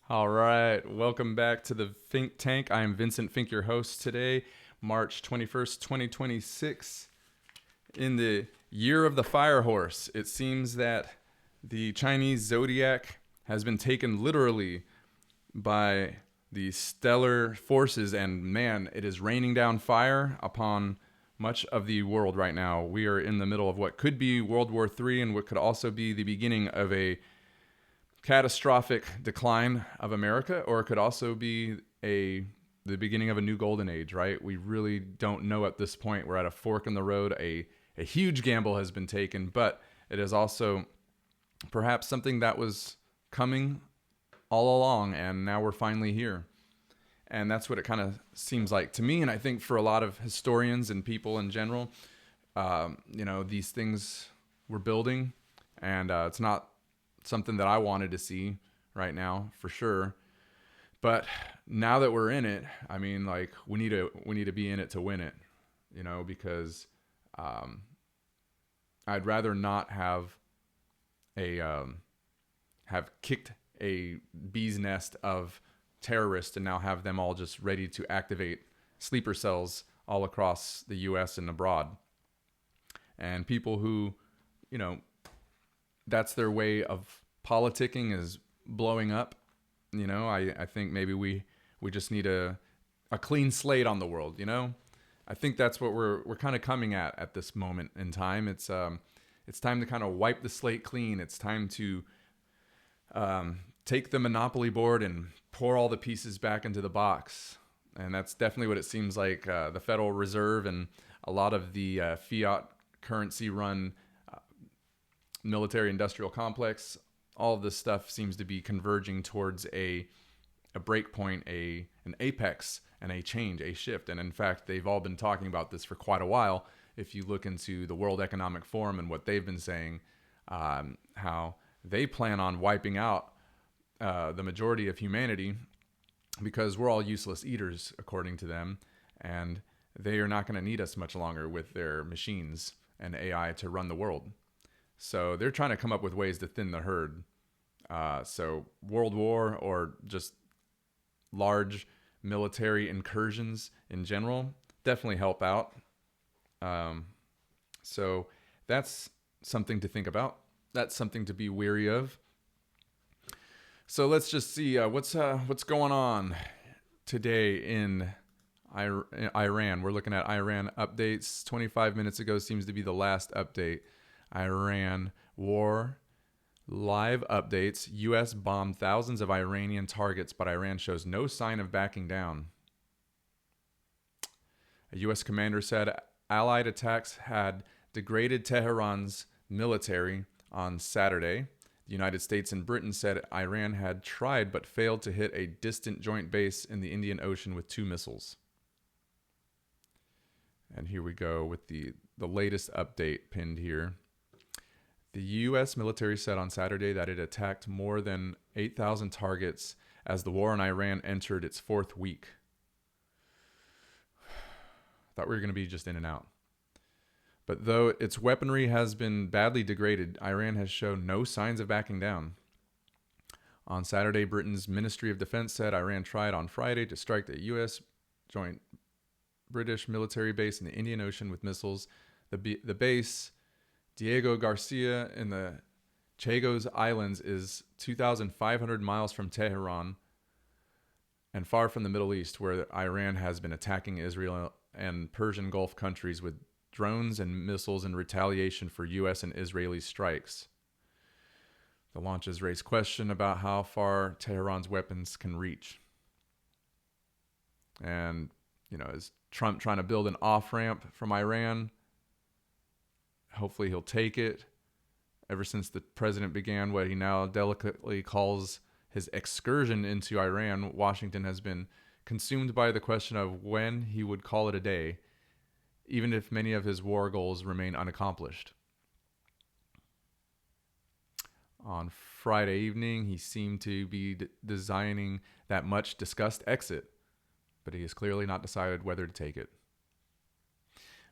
All right, welcome back to the Think Tank. I am Vincent Fink, your host today, March 21st, 2026. In the year of the fire horse, it seems that the Chinese zodiac has been taken literally by the stellar forces, and man, it is raining down fire upon much of the world right now. We are in the middle of what could be World War III and what could also be the beginning of a catastrophic decline of America, or it could also be the beginning of a new golden age, right? We really don't know at this point. We're at a fork in the road. A huge gamble has been taken, but it is also perhaps something that was coming all along, and now we're finally here. And that's what it kind of seems like to me, and I think for a lot of historians and people in general. These things we're building, and it's not something that I wanted to see right now, for sure. But now that we're in it, I mean, like we need to be in it to win it, because I'd rather not have kicked a bee's nest of terrorists and now have them all just ready to activate sleeper cells all across the U.S. and abroad, and people who, you know, that's their way of politicking is blowing up. I think maybe we just need a clean slate on the world. I think that's what we're kind of coming at this moment in time. It's time to kind of wipe the slate clean. It's time to take the monopoly board and pour all the pieces back into the box. And that's definitely what it seems like. The Federal Reserve and a lot of the fiat currency run military industrial complex, all of this stuff seems to be converging towards a break point, an apex, and a change, a shift. And in fact, they've all been talking about this for quite a while. If you look into the World Economic Forum and what they've been saying, how they plan on wiping out the majority of humanity because we're all useless eaters, according to them, and they are not going to need us much longer with their machines and AI to run the world. So they're trying to come up with ways to thin the herd. So World War or just large military incursions in general definitely help out. So that's something to think about. That's something to be weary of. So let's just see what's going on today in Iran. We're looking at Iran updates. 25 minutes ago seems to be the last update. Iran war live updates. U.S. bombed thousands of Iranian targets, but Iran shows no sign of backing down. A U.S. commander said Allied attacks had degraded Tehran's military on Saturday. The United States and Britain said Iran had tried but failed to hit a distant joint base in the Indian Ocean with 2 missiles. And here we go with the latest update pinned here. The U.S. military said on Saturday that it attacked more than 8,000 targets as the war in Iran entered its 4th week. Thought we were going to be just in and out. But though its weaponry has been badly degraded, Iran has shown no signs of backing down. On Saturday, Britain's Ministry of Defense said Iran tried on Friday to strike the U.S. joint British military base in the Indian Ocean with missiles. The base, Diego Garcia in the Chagos Islands, is 2,500 miles from Tehran and far from the Middle East, where Iran has been attacking Israel and Persian Gulf countries with drones and missiles in retaliation for U.S. and Israeli strikes. The launches raise question about how far Tehran's weapons can reach. And, is Trump trying to build an off-ramp from Iran? Hopefully he'll take it. Ever since the president began what he now delicately calls his excursion into Iran, Washington has been consumed by the question of when he would call it a day, even if many of his war goals remain unaccomplished. On Friday evening, he seemed to be designing that much discussed exit, but he has clearly not decided whether to take it.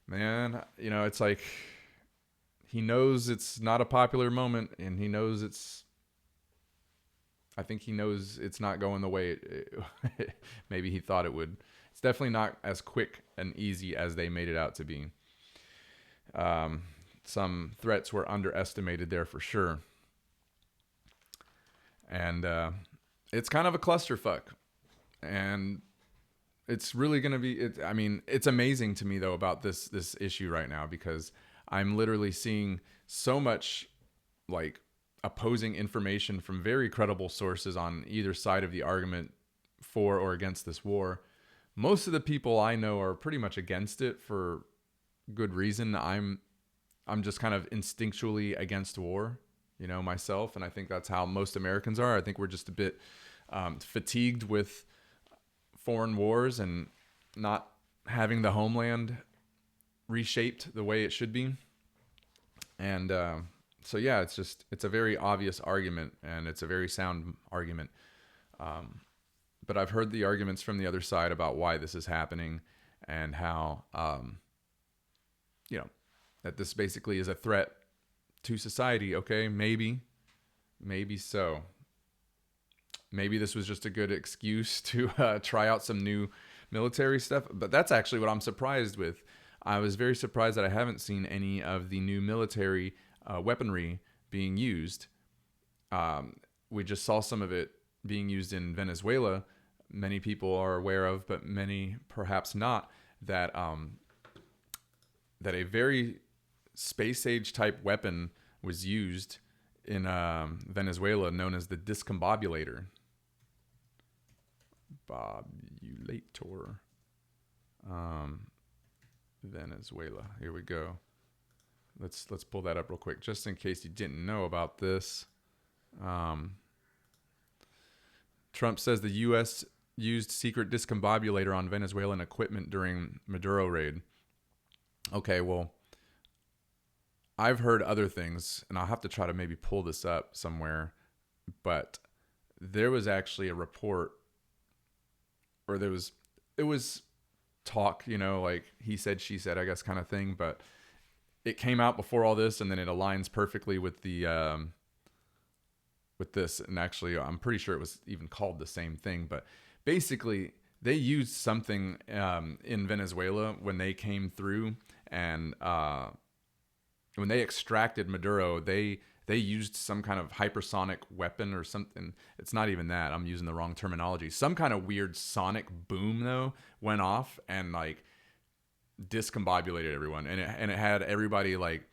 Man, it's like he knows it's not a popular moment, and he knows it's I think he knows it's not going the way maybe he thought it would. It's definitely not as quick and easy as they made it out to be. Some threats were underestimated there for sure. And it's kind of a clusterfuck. And it's really going to be, it's amazing to me though about this issue right now, because I'm literally seeing so much like opposing information from very credible sources on either side of the argument for or against this war. Most of the people I know are pretty much against it for good reason. I'm just kind of instinctually against war, myself. And I think that's how most Americans are. I think we're just a bit fatigued with foreign wars and not having the homeland reshaped the way it should be. And so yeah, it's a very obvious argument, and it's a very sound argument. But I've heard the arguments from the other side about why this is happening, and how that this basically is a threat to society. Okay, maybe so. Maybe this was just a good excuse to try out some new military stuff. But that's actually what I'm surprised with. I was very surprised that I haven't seen any of the new military weaponry being used. We just saw some of it being used in Venezuela. Many people are aware of, but many perhaps not, that that a very space age type weapon was used in Venezuela, known as the discombobulator. Venezuela. Here we go. Let's pull that up real quick, just in case you didn't know about this. Trump says the U.S. used secret discombobulator on Venezuelan equipment during Maduro raid. Okay, well, I've heard other things, and I'll have to try to maybe pull this up somewhere, but there was actually a report, or it was talk, like he said, she said, I guess, kind of thing, but it came out before all this, and then it aligns perfectly with the with this. And actually, I'm pretty sure it was even called the same thing, but basically they used something in Venezuela when they came through, and when they extracted Maduro, they used some kind of hypersonic weapon or something. It's not even that. I'm using the wrong terminology. Some kind of weird sonic boom though went off and like discombobulated everyone, and it had everybody like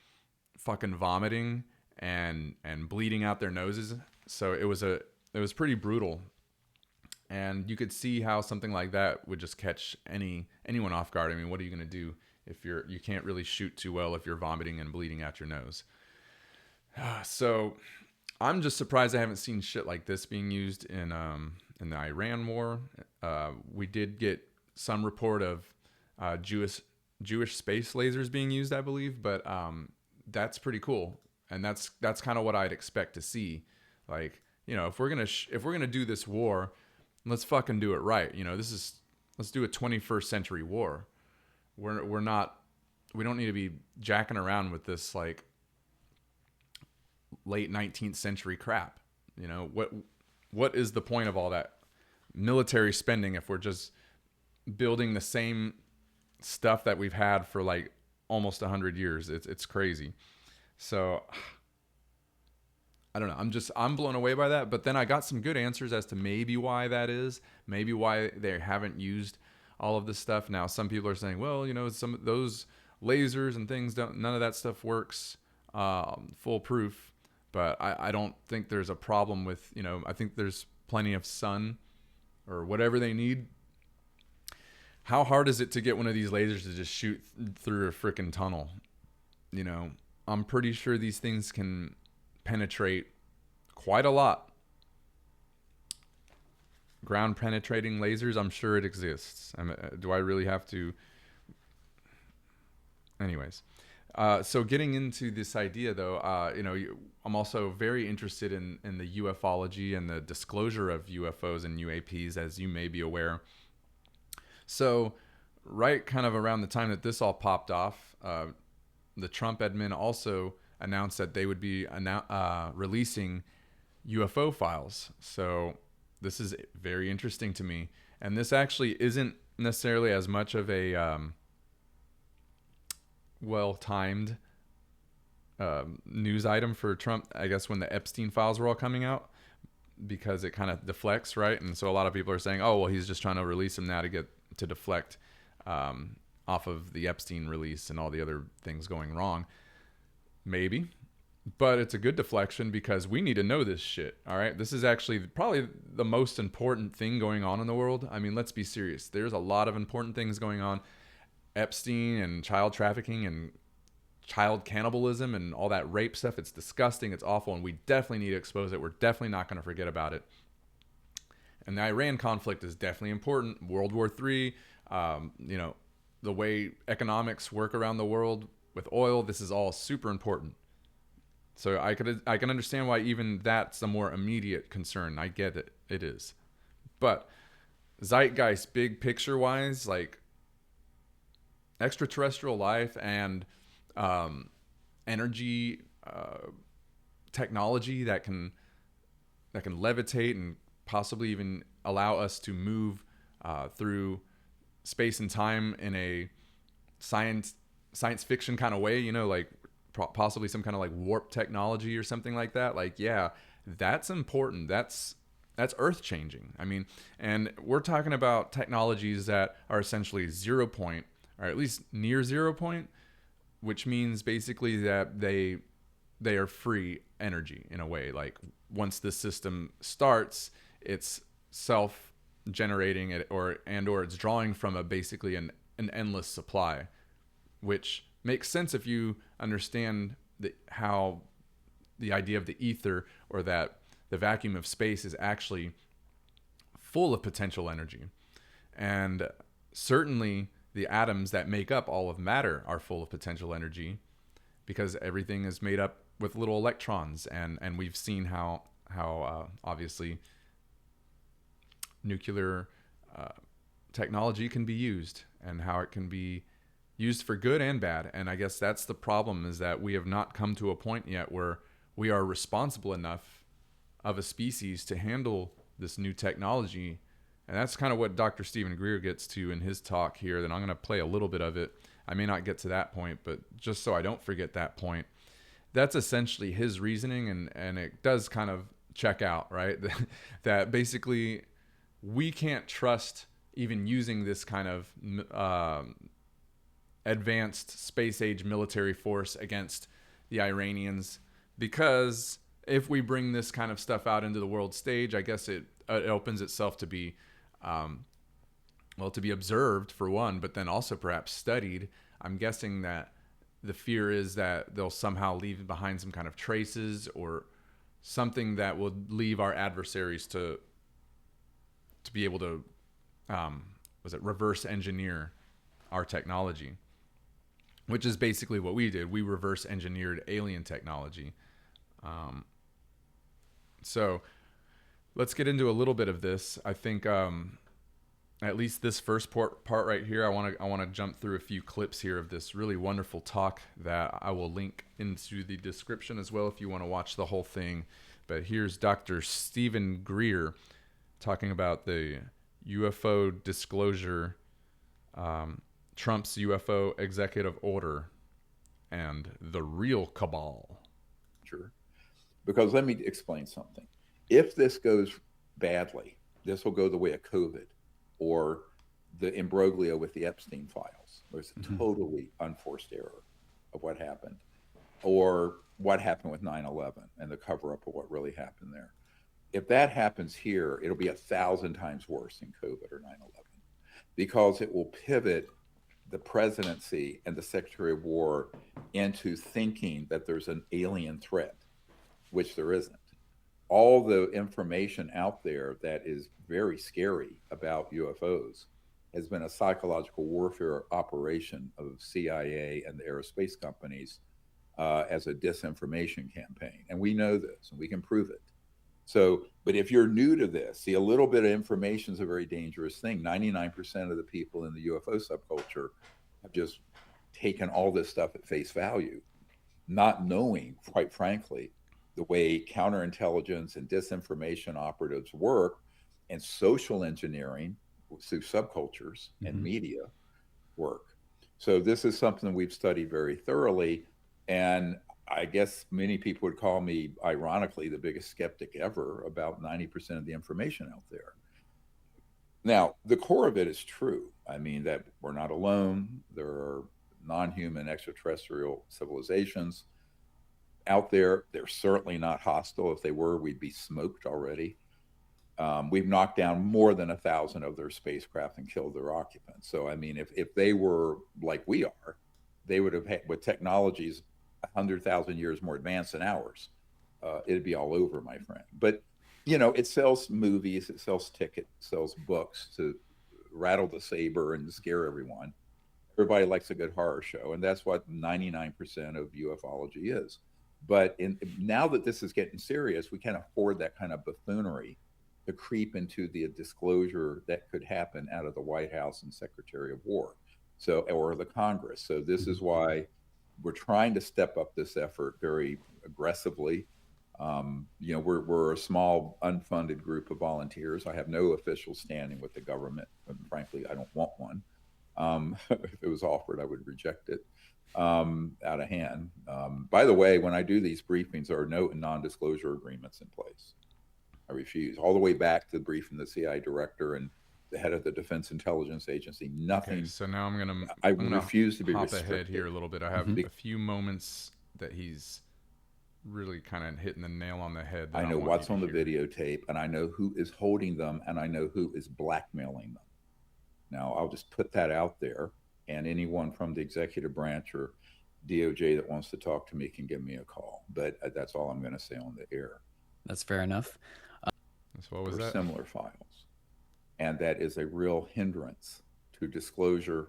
fucking vomiting and bleeding out their noses. So it was pretty brutal, and you could see how something like that would just catch anyone off guard. I mean, what are you going to do if you can't really shoot too well if you're vomiting and bleeding out your nose? So I'm just surprised I haven't seen shit like this being used in the Iran war. We did get some report of Jewish space lasers being used, I believe, but that's pretty cool, and that's kind of what I'd expect to see. Like, if we're gonna do this war, let's fucking do it right. Let's do a 21st century war. We don't need to be jacking around with this like late 19th century crap. What is the point of all that military spending if we're just building the same stuff that we've had for like almost 100 years? It's crazy. So I don't know. I'm blown away by that. But then I got some good answers as to maybe why that is, maybe why they haven't used all of this stuff. Now, some people are saying, well, some of those lasers and things none of that stuff works foolproof. But I don't think there's a problem with, I think there's plenty of sun or whatever they need. How hard is it to get one of these lasers to just shoot through a freaking tunnel? I'm pretty sure these things can penetrate quite a lot. Ground penetrating lasers, I'm sure it exists. Do I really have to? Anyways. So getting into this idea, though, I'm also very interested in the ufology and the disclosure of UFOs and UAPs, as you may be aware. So right kind of around the time that this all popped off, the Trump admin also announced that they would be releasing UFO files. So this is very interesting to me. And this actually isn't necessarily as much of a well-timed news item for Trump, I guess, when the Epstein files were all coming out, because it kind of deflects, right? And so a lot of people are saying, oh, well, he's just trying to release him now to deflect off of the Epstein release and all the other things going wrong. Maybe. But it's a good deflection because we need to know this shit, all right? This is actually probably the most important thing going on in the world. I mean, let's be serious. There's a lot of important things going on. Epstein and child trafficking and child cannibalism and all that rape stuff. It's disgusting. It's awful. And we definitely need to expose it. We're definitely not going to forget about it. And the Iran conflict is definitely important. World War III, the way economics work around the world with oil, this is all super important. So I can understand why even that's a more immediate concern. I get it. It is. But zeitgeist, big picture wise, like extraterrestrial life and energy technology that can levitate and possibly even allow us to move through space and time in a science fiction kind of way, like possibly some kind of like warp technology or something like that. Like, yeah, that's important. That's earth changing. I mean, and we're talking about technologies that are essentially 0 point, or at least near 0 point, which means basically that they are free energy in a way. Like once the system starts, it's self generating it or it's drawing from basically an endless supply, which makes sense if you understand how the idea of the ether, or that the vacuum of space is actually full of potential energy. And certainly the atoms that make up all of matter are full of potential energy, because everything is made up with little electrons. And we've seen how obviously nuclear technology can be used, and how it can be used for good and bad. And I guess that's the problem, is that we have not come to a point yet where we are responsible enough of a species to handle this new technology. And that's kind of what Dr. Stephen Greer gets to in his talk here. Then I'm going to play a little bit of it. I may not get to that point, but just so I don't forget that point, that's essentially his reasoning. And it does kind of check out, right? That basically we can't trust even using this kind of advanced space age military force against the Iranians, because if we bring this kind of stuff out into the world stage, I guess it opens itself to be to be observed, for one, but then also perhaps studied. I'm guessing that the fear is that they'll somehow leave behind some kind of traces or something that will leave our adversaries to be able to reverse engineer our technology, which is basically what we did. We reverse engineered alien technology. So let's get into a little bit of this. I think at least this first part right here, I want to jump through a few clips here of this really wonderful talk that I will link into the description as well if you want to watch the whole thing. But here's Dr. Stephen Greer talking about the UFO disclosure, Trump's UFO executive order, and the real cabal. Sure. Because let me explain something. If this goes badly, this will go the way of COVID or the imbroglio with the Epstein files. There's a totally unforced error of what happened, or what happened with 9/11 and the cover up of what really happened there. If that happens here, it'll be 1,000 times worse than COVID or 9/11, because it will pivot the presidency and the Secretary of War into thinking that there's an alien threat, which there isn't. All the information out there that is very scary about UFOs has been a psychological warfare operation of CIA and the aerospace companies as a disinformation campaign. And we know this, and we can prove it. So, but if you're new to this, see, a little bit of information is a very dangerous thing. 99% of the people in the UFO subculture have just taken all this stuff at face value, not knowing, quite frankly, the way counterintelligence and disinformation operatives work, and social engineering through subcultures and media work. So this is something we've studied very thoroughly. And I guess many people would call me, ironically, the biggest skeptic ever about 90% of the information out there. Now, the core of it is true. I mean, that we're not alone. There are non human extraterrestrial civilizations out there. They're certainly not hostile. If they were, we'd be smoked already. We've knocked down more than 1,000 of their spacecraft and killed their occupants. So, I mean, if they were like we are, they would have had, with technologies 100,000 years more advanced than ours, it'd be all over, my friend. But, you know, it sells movies, it sells tickets, it sells books to rattle the saber and scare everyone. Everybody likes a good horror show, and that's what 99% of ufology is. But now that this is getting serious, we can't afford that kind of buffoonery to creep into the disclosure that could happen out of the White House and Secretary of War, so, or the Congress. So this is why we're trying to step up this effort very aggressively. You know, we're a small unfunded group of volunteers. I have no official standing with the government, and frankly, I don't want one. If it was offered, I would reject it out of hand. By the way, when I do these briefings, there are no non-disclosure agreements in place. I refuse, all the way back to the briefing the CIA director and the head of the Defense Intelligence Agency. Nothing. Okay, so now I I'm gonna refuse to be hop restricted. ahead here a little bit. I have a few moments that he's really kind of hitting the nail on the head. I know what's on the videotape, and I know who is holding them, and I know who is blackmailing them. Now, I'll just put that out there, and anyone from the executive branch or DOJ that wants to talk to me can give me a call. But that's all I'm going to say on the air. That's fair enough. So what was that? Similar files. And that is a real hindrance to disclosure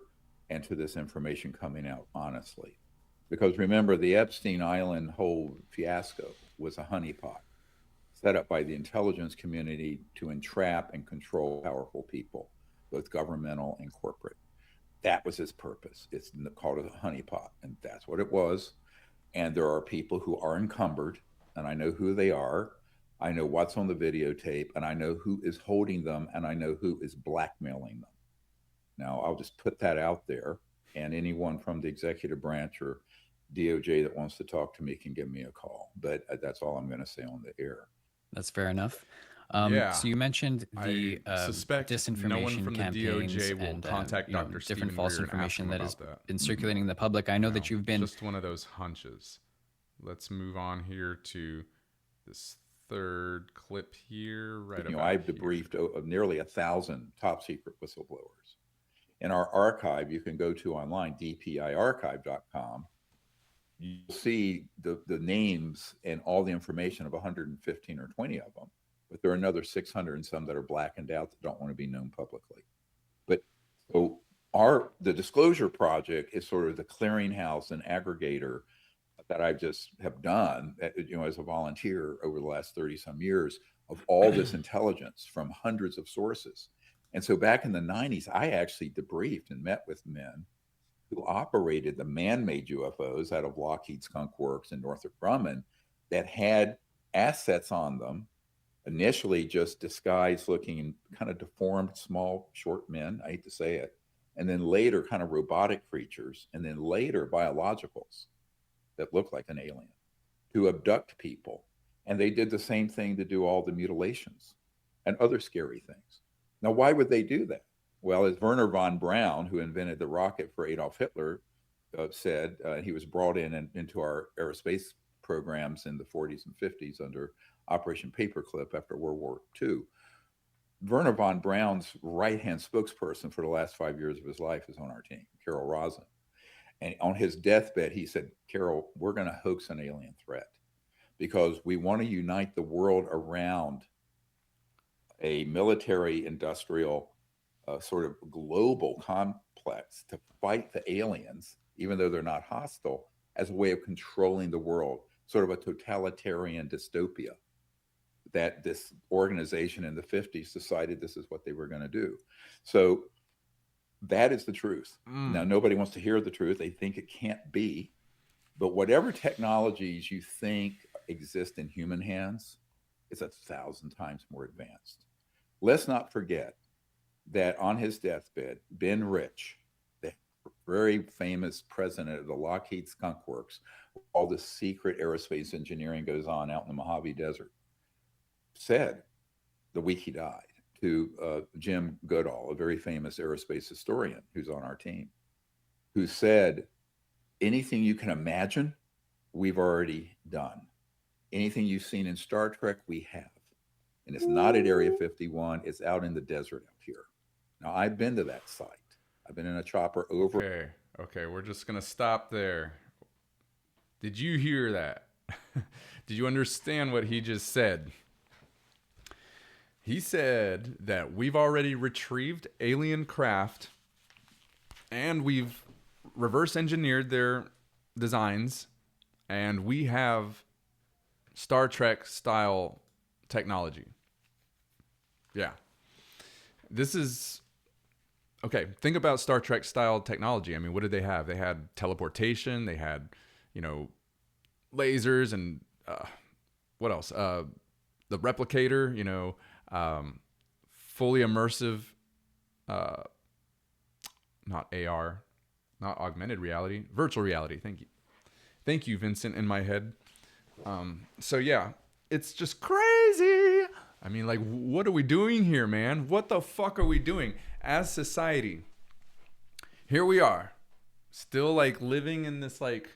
and to this information coming out honestly. Because remember, the Epstein Island whole fiasco was a honeypot set up by the intelligence community to entrap and control powerful people, both governmental and corporate. That was its purpose. It's called a honeypot, and that's what it was. And there are people who are encumbered, and I know who they are. I know what's on the videotape, and I know who is holding them, and I know who is blackmailing them. Now, I'll just put that out there, and anyone from the executive branch or DOJ that wants to talk to me can give me a call. But that's all I'm going to say on the air. That's fair enough. Yeah. So you mentioned the suspect disinformation no one from campaigns the DOJ will and contact Dr. different Stephen false Greer and ask information him that has about that. been circulating in the public. I know that you've been just one of those hunches. Let's move on here to this third clip here. Right. You know, I've debriefed nearly 1,000 top secret whistleblowers. In our archive, you can go to online, dpiarchive.com. You'll see the names and all the information of 115 or 20 of them. But there are another 600 and some that are blackened out that don't want to be known publicly. But so the Disclosure Project is sort of the clearinghouse and aggregator that I just have done, you know, as a volunteer over the last 30 some years of all this intelligence from hundreds of sources. And so back in the 90s, I actually debriefed and met with men who operated the man-made UFOs out of Lockheed Skunk Works and Northrop Grumman that had assets on them, initially just disguised looking kind of deformed, small, short men, I hate to say it, and then later kind of robotic creatures, and then later biologicals that look like an alien to abduct people. And they did the same thing to do all the mutilations and other scary things. Now, why would they do that? Well, as Werner von Braun, who invented the rocket for Adolf Hitler, said, he was brought into our aerospace programs in the 40s and 50s under Operation Paperclip after World War II. Werner von Braun's right-hand spokesperson for the last 5 years of his life is on our team, Carol Rosin. And on his deathbed, he said, Carol, we're going to hoax an alien threat because we want to unite the world around a military industrial sort of global complex to fight the aliens, even though they're not hostile, as a way of controlling the world, sort of a totalitarian dystopia that this organization in the 50s decided this is what they were going to do. So that is the truth. Now, nobody wants to hear the truth. They think it can't be. But whatever technologies you think exist in human hands is 1,000 times more advanced. Let's not forget that on his deathbed, Ben Rich, the very famous president of the Lockheed Skunk Works, all the secret aerospace engineering goes on out in the Mojave Desert, said the week he died to Jim Goodall, a very famous aerospace historian who's on our team, who said, anything you can imagine, we've already done. Anything you've seen in Star Trek, we have. And it's not at Area 51, it's out in the desert out here. Now, I've been to that site. I've been in a chopper over. Okay, we're just going to stop there. Did you hear that? Did you understand what he just said? He said that we've already retrieved alien craft and we've reverse engineered their designs, and we have Star Trek style technology. Yeah. This is okay. Think about Star Trek style technology. I mean, what did they have? They had teleportation, they had, lasers, and what else? The replicator, fully immersive, not AR, not augmented reality, virtual reality. Thank you, Vincent, in my head. So yeah, it's just crazy. I mean, like, what are we doing here, man? What the fuck are we doing as society? Here we are, still like living in this like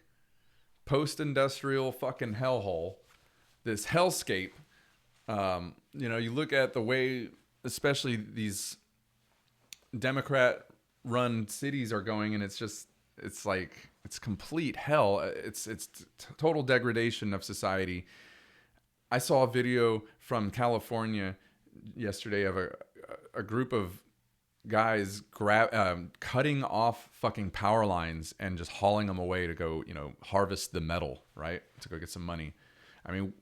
post-industrial fucking hellhole, this hellscape. You look at the way, especially these Democrat-run cities are going, and it's like it's complete hell. It's total degradation of society. I saw a video from California yesterday of a group of guys cutting off fucking power lines and just hauling them away to go, harvest the metal, right? To go get some money. I mean,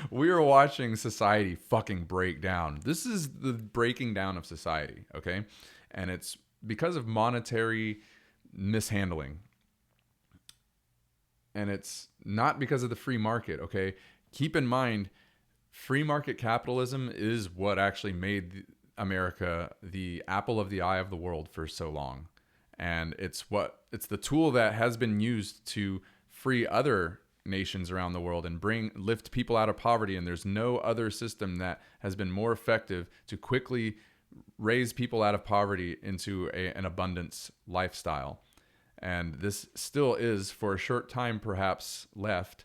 we are watching society fucking break down. This is the breaking down of society, okay? And it's because of monetary mishandling. And it's not because of the free market, okay? Keep in mind, free market capitalism is what actually made America the apple of the eye of the world for so long. And it's the tool that has been used to free other nations around the world and lift people out of poverty. And there's no other system that has been more effective to quickly raise people out of poverty into an abundance lifestyle. And this still is, for a short time perhaps left,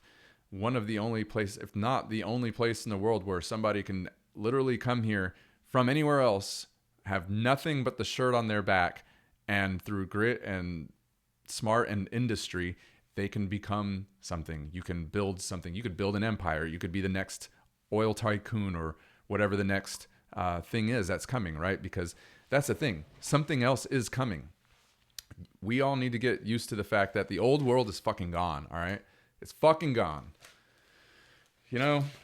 one of the only places, if not the only place in the world, where somebody can literally come here from anywhere else, have nothing but the shirt on their back, and through grit and smart and industry, they can become something. You can build something. You could build an empire. You could be the next oil tycoon or whatever the next thing is that's coming, right? Because that's the thing. Something else is coming. We all need to get used to the fact that the old world is fucking gone, all right? It's fucking gone.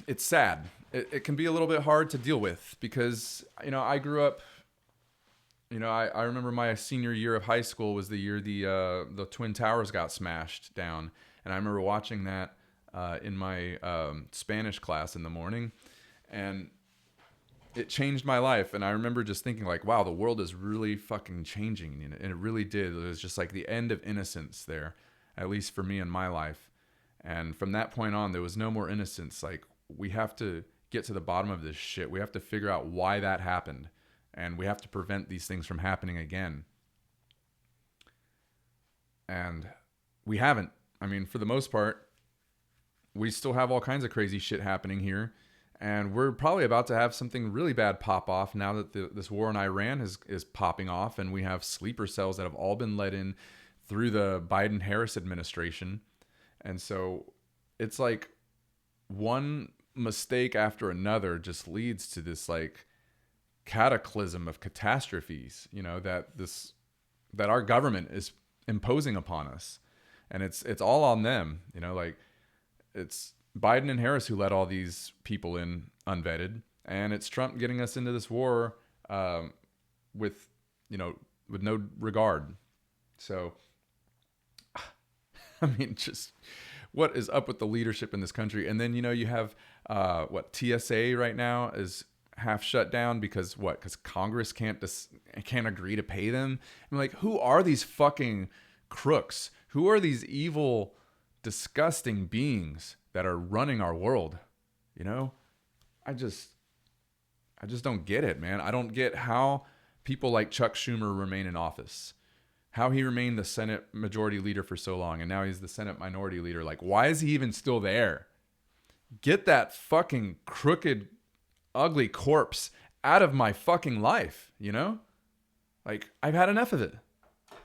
It's sad. It can be a little bit hard to deal with because, I grew up, I remember my senior year of high school was the year the Twin Towers got smashed down. And I remember watching that in my Spanish class in the morning. And it changed my life. And I remember just thinking like, wow, the world is really fucking changing. And it really did. It was just like the end of innocence there, at least for me in my life. And from that point on, there was no more innocence. Like, we have to get to the bottom of this shit. We have to figure out why that happened. And we have to prevent these things from happening again. And we haven't. I mean, for the most part, we still have all kinds of crazy shit happening here. And we're probably about to have something really bad pop off now that this war in Iran is popping off. And we have sleeper cells that have all been let in through the Biden-Harris administration. And so it's like one mistake after another just leads to this like cataclysm of catastrophes, that our government is imposing upon us. And it's all on them, like it's Biden and Harris who let all these people in unvetted. And it's Trump getting us into this war with no regard. So, I mean, just what is up with the leadership in this country? And then, you have TSA right now is half shut down because because Congress can't agree to pay them. I'm like, who are these fucking crooks? Who are these evil, disgusting beings that are running our world? I just don't get it, man. I don't get how people like Chuck Schumer remain in office, how he remained the Senate majority leader for so long, and now he's the Senate minority leader. Like, why is he even still there? Get that fucking crooked, ugly corpse out of my fucking life, Like, I've had enough of it.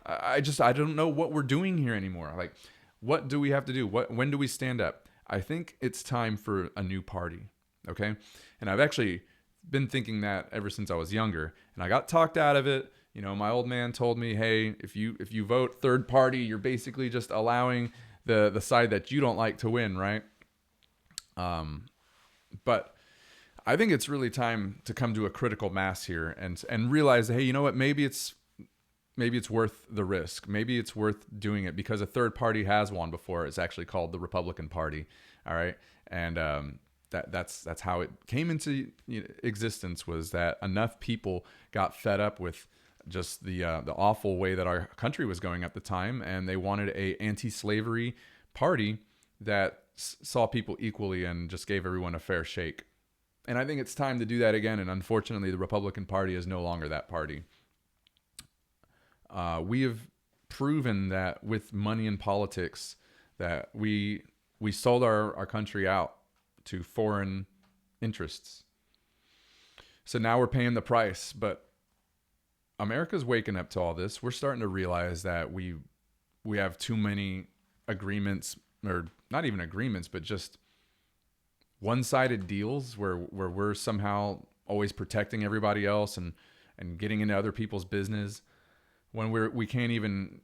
I don't know what we're doing here anymore. Like, what do we have to do? When do we stand up? I think it's time for a new party, okay? And I've actually been thinking that ever since I was younger, and I got talked out of it. My old man told me, hey, if you vote third party, you're basically just allowing the side that you don't like to win, right? But I think it's really time to come to a critical mass here and realize, hey, you know what? Maybe it's worth the risk. Maybe it's worth doing it because a third party has won before. It's actually called the Republican Party. All right. And that's how it came into existence, was that enough people got fed up with just the awful way that our country was going at the time, and they wanted a anti-slavery party that saw people equally and just gave everyone a fair shake. And I think it's time to do that again. And unfortunately, the Republican Party is no longer that party. We have proven that with money in politics that we sold our country out to foreign interests. So now we're paying the price, but America's waking up to all this. We're starting to realize that we have too many agreements, or not even agreements, but just one-sided deals where we're somehow always protecting everybody else and getting into other people's business when we can't even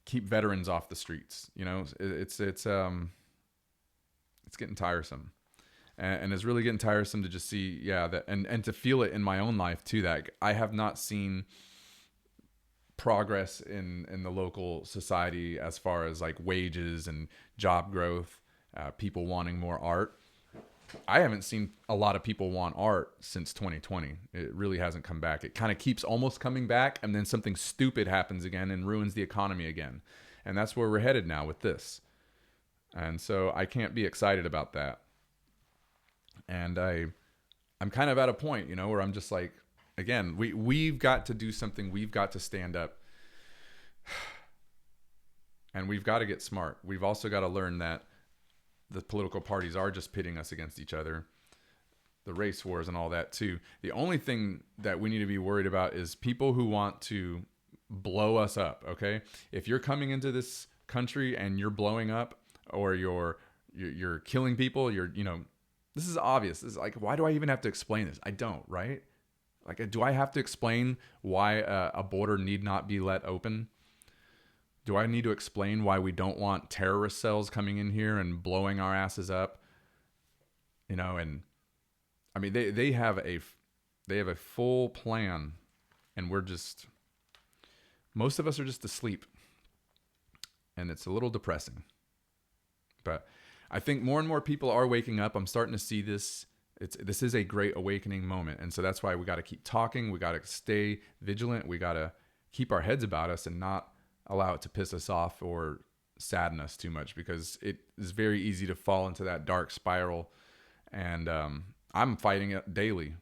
keep veterans off the streets. It's getting tiresome. And it's really getting tiresome to just see, that and to feel it in my own life too, that I have not seen progress in the local society as far as like wages and job growth, people wanting more art. I haven't seen a lot of people want art since 2020. It really hasn't come back. It kind of keeps almost coming back, and then something stupid happens again and ruins the economy again. And that's where we're headed now with this. And so I can't be excited about that. And I'm kind of at a point, where I'm just like, again, we've got to do something. We've got to stand up. And we've got to get smart. We've also got to learn that the political parties are just pitting us against each other. The race wars and all that too. The only thing that we need to be worried about is people who want to blow us up, okay? If you're coming into this country and you're blowing up, or you're killing people, this is obvious. This is like, why do I even have to explain this? I don't, right? Like, do I have to explain why a border need not be let open? Do I need to explain why we don't want terrorist cells coming in here and blowing our asses up? And I mean, they have a full plan, and most of us are just asleep, and it's a little depressing. But I think more and more people are waking up. I'm starting to see this. This is a great awakening moment. And so that's why we got to keep talking. We got to stay vigilant. We got to keep our heads about us and not allow it to piss us off or sadden us too much, because it is very easy to fall into that dark spiral. And I'm fighting it daily,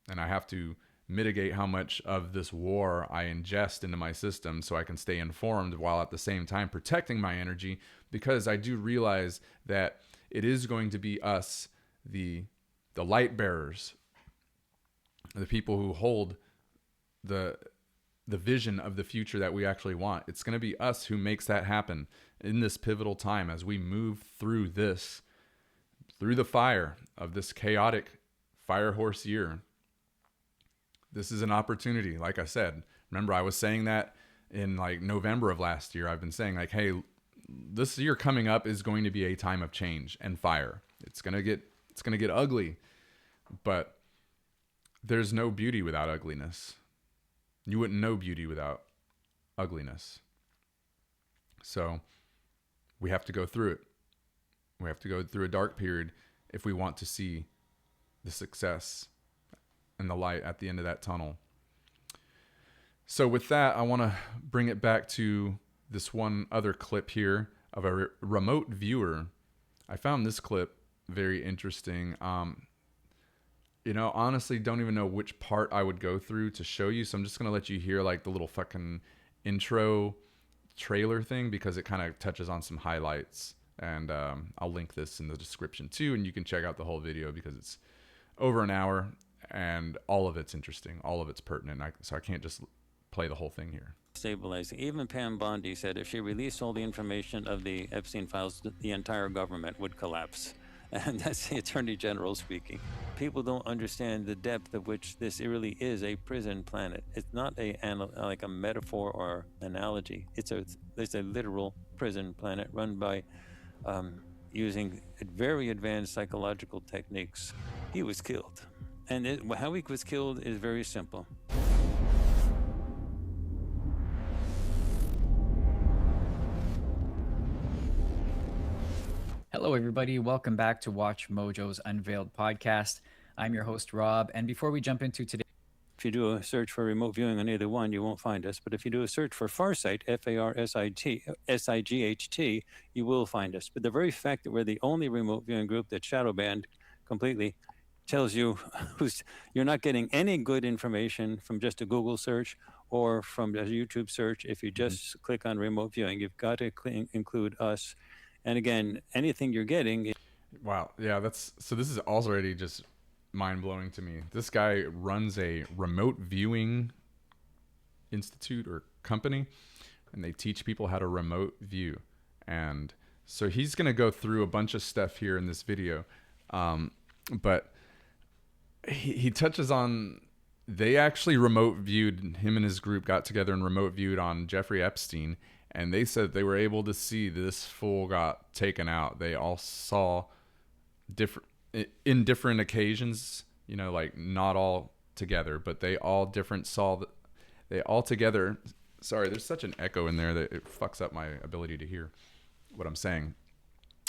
and I have to mitigate how much of this war I ingest into my system so I can stay informed while at the same time protecting my energy, because I do realize that it is going to be us, the light bearers, the people who hold the vision of the future that we actually want. It's going to be us who makes that happen in this pivotal time as we move through the fire of this chaotic fire horse year. This is an opportunity. Like I said, remember I was saying that in like November of last year. I've been saying like, hey, this year coming up is going to be a time of change and fire. It's going to get ugly, but there's no beauty without ugliness. You wouldn't know beauty without ugliness. So we have to go through it. We have to go through a dark period if we want to see the success and the light at the end of that tunnel. So with that, I want to bring it back to this one other clip here of a remote viewer. I found this clip very interesting. Honestly, don't even know which part I would go through to show you. So I'm just going to let you hear like the little fucking intro trailer thing, because it kind of touches on some highlights. And I'll link this in the description too. And you can check out the whole video because it's over an hour and all of it's interesting. All of it's pertinent. So I can't just play the whole thing here. Stabilizing. Even Pam Bondi said if she released all the information of the Epstein files, the entire government would collapse. And that's the Attorney General speaking. People don't understand the depth of which this really is a prison planet. It's not like a metaphor or analogy. It's a literal prison planet run by using very advanced psychological techniques. He was killed. And how he was killed is very simple. Hello, everybody. Welcome back to Watch Mojo's Unveiled podcast. I'm your host, Rob. And before we jump into today, if you do a search for remote viewing on either one, you won't find us. But if you do a search for Farsight, F-A-R-S-I-G-H-T, you will find us. But the very fact that we're the only remote viewing group that's shadow banned completely tells you you're not getting any good information from just a Google search or from a YouTube search. If you just click on remote viewing, you've got to include us. And again, anything you're getting. Wow. Yeah, this is already just mind-blowing to me. This guy runs a remote viewing institute or company, and they teach people how to remote view. And so he's going to go through a bunch of stuff here in this video. But he touches on, they actually remote viewed, him and his group got together and remote viewed on Jeffrey Epstein. And they said they were able to see this fool got taken out. They all saw different occasions, like not all together, but they all together. Sorry, there's such an echo in there that it fucks up my ability to hear what I'm saying.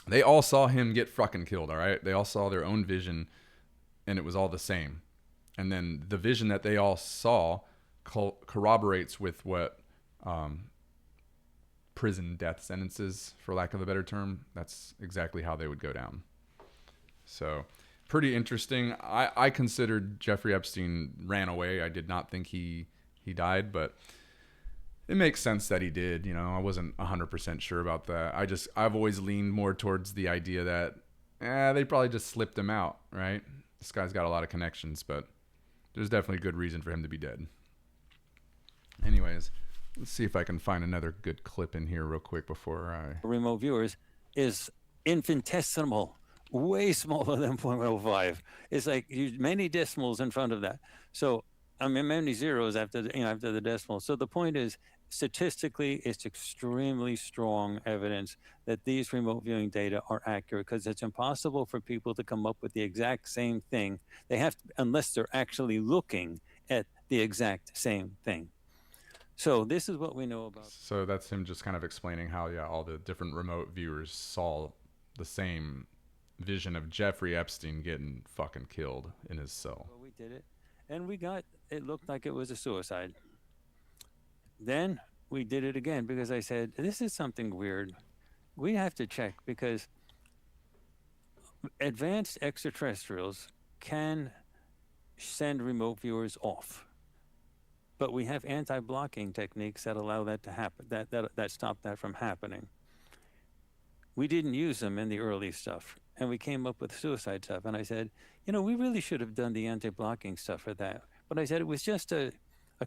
They all saw him get fucking killed, all right? They all saw their own vision, and it was all the same. And then the vision that they all saw corroborates with what prison death sentences, for lack of a better term. That's exactly how they would go down. So pretty interesting. I considered Jeffrey Epstein ran away. I did not think he died, but it makes sense that he did. I wasn't 100% sure about that. I've always leaned more towards the idea that they probably just slipped him out, right? This guy's got a lot of connections, but there's definitely a good reason for him to be dead. Anyways, let's see if I can find another good clip in here real quick before I... Remote viewers is infinitesimal, way smaller than 0.05. It's like many decimals in front of that. So, many zeros after the decimal. So the point is, statistically, it's extremely strong evidence that these remote viewing data are accurate, because it's impossible for people to come up with the exact same thing. They have to, unless they're actually looking at the exact same thing. So this is what we know about. So that's him just kind of explaining how, all the different remote viewers saw the same vision of Jeffrey Epstein getting fucking killed in his cell. Well, we did it, and it looked like it was a suicide. Then we did it again because I said, this is something weird. We have to check, because advanced extraterrestrials can send remote viewers off. But we have anti-blocking techniques that allow that to happen, that stop that from happening. We didn't use them in the early stuff, and we came up with suicide stuff. And I said, we really should have done the anti-blocking stuff for that. But I said it was just a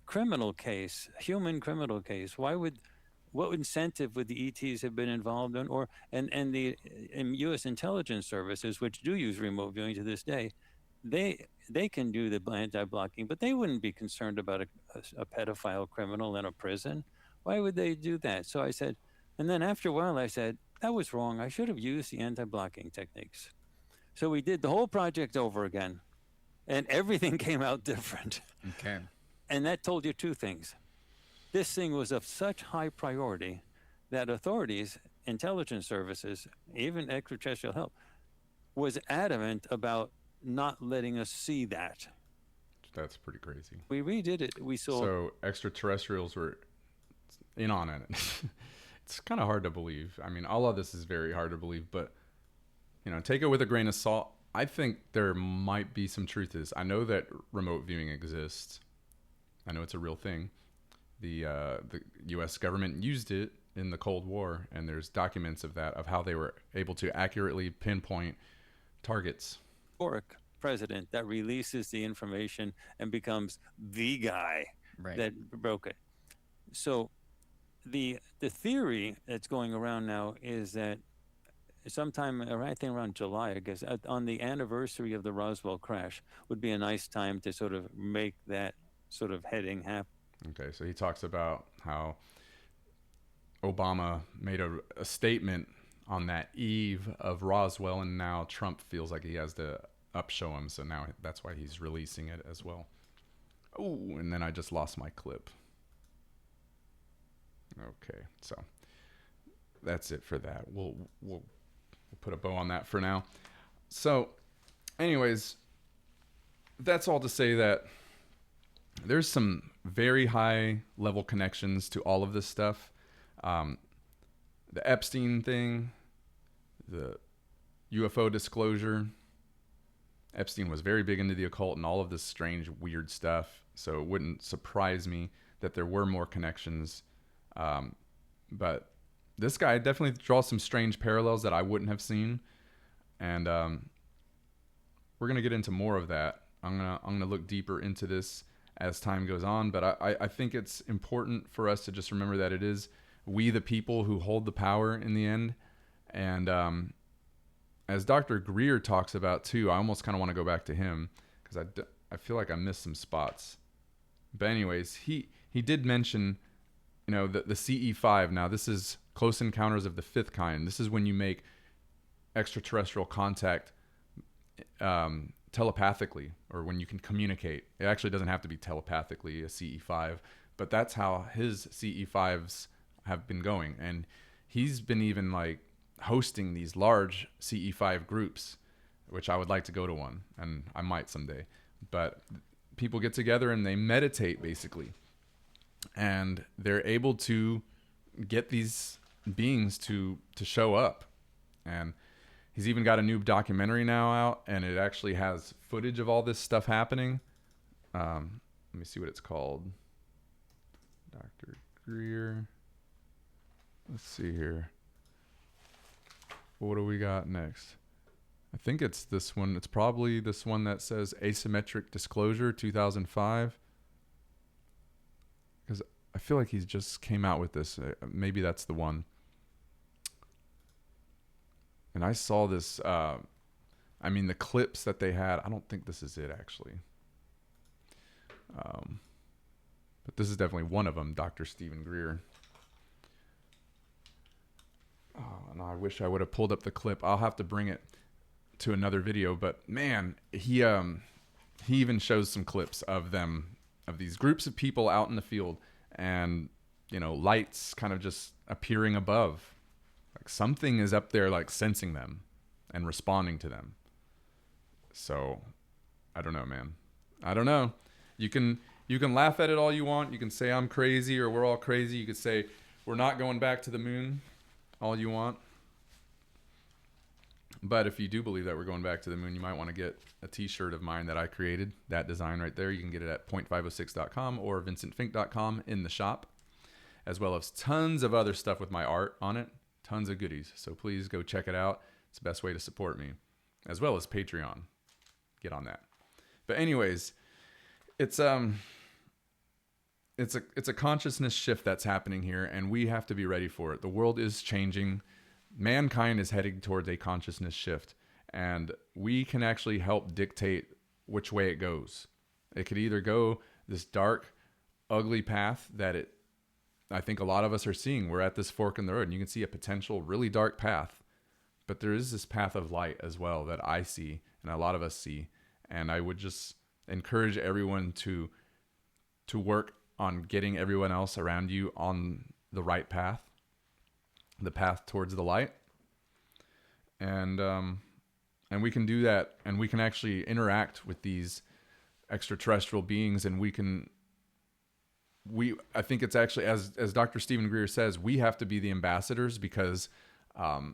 criminal case, a human criminal case. What incentive would the ETs have been involved in, and the U.S. intelligence services, which do use remote viewing to this day, they can do the anti-blocking, but they wouldn't be concerned about a pedophile criminal in a prison. Why would they do that? So I said, and then after a while I said, that was wrong. I should have used the anti-blocking techniques. So we did the whole project over again, and everything came out different. Okay. And that told you two things. This thing was of such high priority that authorities intelligence services, even extraterrestrial help, was adamant about not letting us see that. That's pretty crazy. We redid it. We saw. So extraterrestrials were in on it. It's kind of hard to believe. I mean, all of this is very hard to believe, but take it with a grain of salt. I think there might be some truth to this. I know that remote viewing exists. I know it's a real thing. The U.S. government used it in the Cold War, and there's documents of that, of how they were able to accurately pinpoint targets. President that releases the information and becomes the guy that broke it. So the theory that's going around now is that sometime, I think around July, I guess, on the anniversary of the Roswell crash would be a nice time to sort of make that sort of heading happen. Okay, so he talks about how Obama made a statement on that eve of Roswell, and now Trump feels like he has to upshow him, so now that's why he's releasing it as well. Oh, and then I just lost my clip. Okay, so that's it for that. We'll put a bow on that for now. So, anyways, that's all to say that there's some very high level connections to all of this stuff. The Epstein thing, the UFO disclosure. Epstein was very big into the occult and all of this strange, weird stuff. So it wouldn't surprise me that there were more connections. But this guy definitely draws some strange parallels that I wouldn't have seen. And we're going to get into more of that. I'm gonna look deeper into this as time goes on. But I think it's important for us to just remember that it is we the people who hold the power in the end. And as Dr. Greer talks about too, I almost kind of want to go back to him because I feel like I missed some spots. But anyways, he did mention, the CE5. Now this is Close Encounters of the Fifth Kind. This is when you make extraterrestrial contact telepathically, or when you can communicate. It actually doesn't have to be telepathically, a CE5, but that's how his CE5s have been going. And he's been even like hosting these large CE5 groups, which I would like to go to one, and I might someday. But people get together and they meditate basically, and they're able to get these beings to show up. And he's even got a new documentary now out, and it actually has footage of all this stuff happening. Let me see what it's called. Dr. Greer. Let's see here. What do we got next? I think it's this one. It's probably this one that says Asymmetric Disclosure 2005. Because I feel like he's just came out with this. Maybe that's the one. And I saw this, the clips that they had. I don't think this is it, actually. But this is definitely one of them, Dr. Stephen Greer. Oh, and I wish I would have pulled up the clip. I'll have to bring it to another video. But man, he even shows some clips of these groups of people out in the field, and lights kind of just appearing above. Like something is up there, like sensing them and responding to them. So I don't know, man. I don't know. You can laugh at it all you want. You can say I'm crazy or we're all crazy. You could say we're not going back to the moon all you want. But if you do believe that we're going back to the moon, you might want to get a t-shirt of mine that I created. That design right there. You can get it at point506.com or vincentfink.com in the shop, as well as tons of other stuff with my art on it. Tons of goodies. So please go check it out. It's the best way to support me, as well as Patreon. Get on that. But anyways, it's a consciousness shift that's happening here, and we have to be ready for it. The world is changing. Mankind is heading towards a consciousness shift, and we can actually help dictate which way it goes. It could either go this dark, ugly path that I think a lot of us are seeing. We're at this fork in the road, and you can see a potential really dark path, but there is this path of light as well that I see, and a lot of us see. And I would just encourage everyone to work on getting everyone else around you on the right path. the path towards the light. And we can do that, and we can actually interact with these extraterrestrial beings, and I think it's actually, as Dr. Stephen Greer says, we have to be the ambassadors, because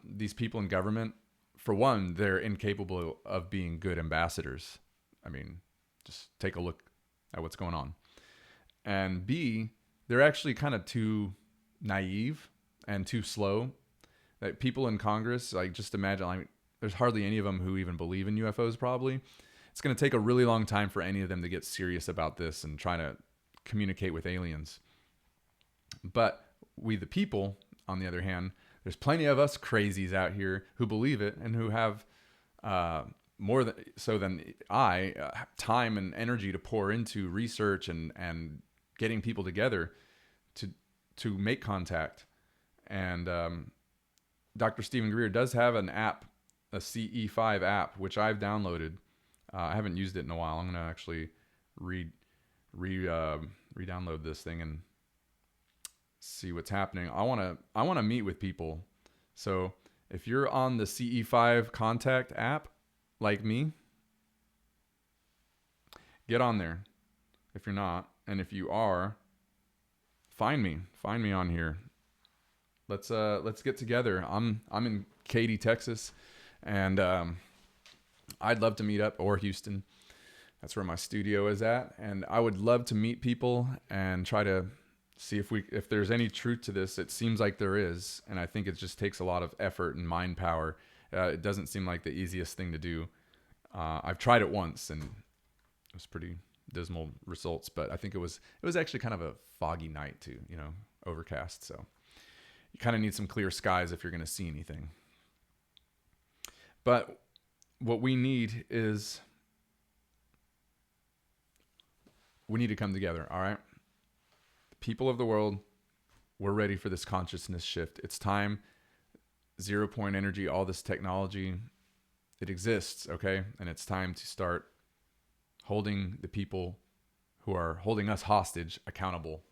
these people in government, for one, they're incapable of being good ambassadors. I mean, just take a look at what's going on. And B, they're actually kind of too naive and too slow. That people in Congress, like, just imagine, like, there's hardly any of them who even believe in UFOs, probably. It's going to take a really long time for any of them to get serious about this and try to communicate with aliens. But we, the people, on the other hand, there's plenty of us crazies out here who believe it, and who have more than I time and energy to pour into research and getting people together to make contact. And Dr. Stephen Greer does have an app, a CE5 app, which I've downloaded. I haven't used it in a while. I'm going to actually re-download this thing and see what's happening. I want to meet with people. So if you're on the CE5 contact app like me, get on there. If you're not, and if you are, find me on here. Let's get together. I'm in Katy, Texas, and I'd love to meet up, or Houston. That's where my studio is at, and I would love to meet people and try to see if there's any truth to this. It seems like there is, and I think it just takes a lot of effort and mind power. It doesn't seem like the easiest thing to do. I've tried it once, and it was pretty dismal results, but I think it was actually kind of a foggy night too, overcast. So you kind of need some clear skies if you're going to see anything. But what we need is, we need to come together, all right? People of the world, we're ready for this consciousness shift. It's time. 0 point energy, all this technology, it exists, okay? And it's time to start holding the people who are holding us hostage accountable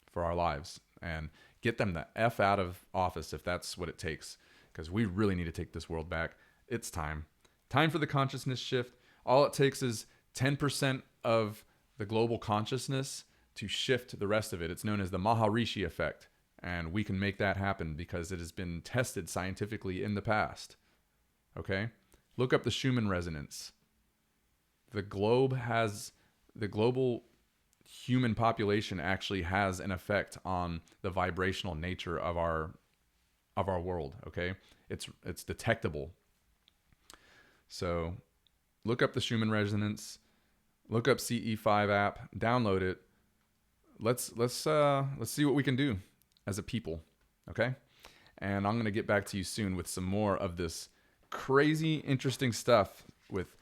for our lives, and get them the F out of office if that's what it takes, because we really need to take this world back. It's time. Time for the consciousness shift. All it takes is 10% of the global consciousness to shift the rest of it. It's known as the Maharishi effect, and we can make that happen because it has been tested scientifically in the past. Okay? Look up the Schumann resonance. The global human population actually has an effect on the vibrational nature of our world, okay? It's detectable. So look up the Schumann resonance, look up CE5 app, download it. Let's see what we can do as a people, okay? And I'm going to get back to you soon with some more of this crazy, interesting stuff with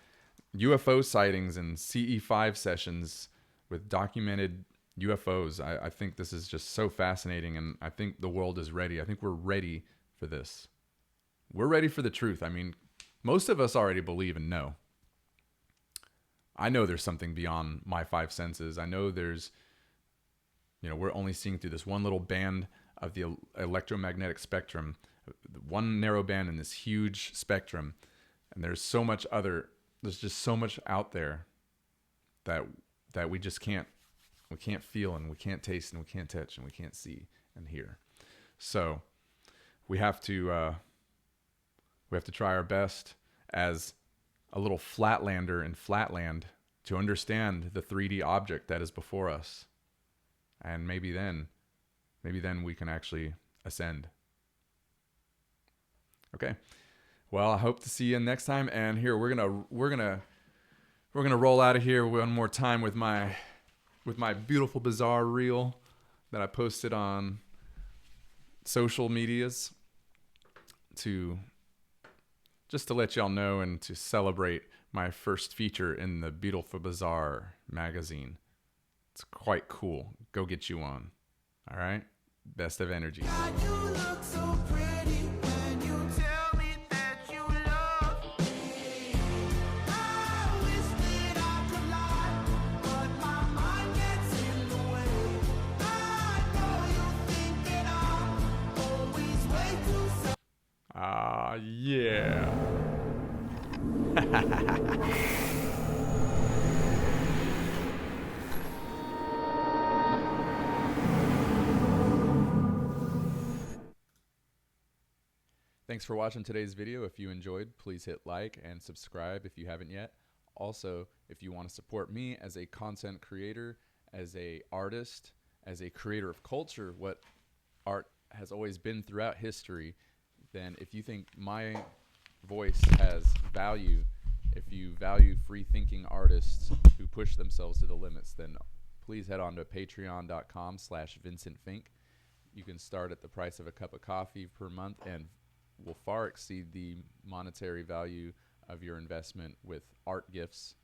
UFO sightings and CE5 sessions with documented UFOs. I think this is just so fascinating, and I think the world is ready. I think we're ready for this. We're ready for the truth. I mean, most of us already believe and know. I know there's something beyond my five senses. I know there's, we're only seeing through this one little band of the electromagnetic spectrum, one narrow band in this huge spectrum. And there's just so much out there that we just can't feel, and we can't taste, and we can't touch, and we can't see and hear. So we have to try our best as a little flatlander in Flatland to understand the 3D object that is before us. And maybe then we can actually ascend. Okay. Well, I hope to see you next time. And here we're gonna roll out of here one more time with my beautiful bizarre reel that I posted on social medias to let y'all know and to celebrate my first feature in the Beautiful Bizarre magazine. It's quite cool. Go get you one. All right? Best of energy. God, you look so pretty when you tell me that you love me. I wish that I could lie, but my mind gets in the way. I know you think that I'm always waiting. yeah. Thanks for watching today's video. If you enjoyed, please hit like and subscribe if you haven't yet. Also, if you want to support me as a content creator, as a artist, as a creator of culture, what art has always been throughout history, then if you think my voice has value, if you value free-thinking artists who push themselves to the limits, then please head on to patreon.com/VincentFink. You can start at the price of a cup of coffee per month and will far exceed the monetary value of your investment with art gifts.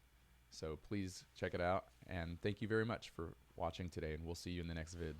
So please check it out, and thank you very much for watching today, and we'll see you in the next vid.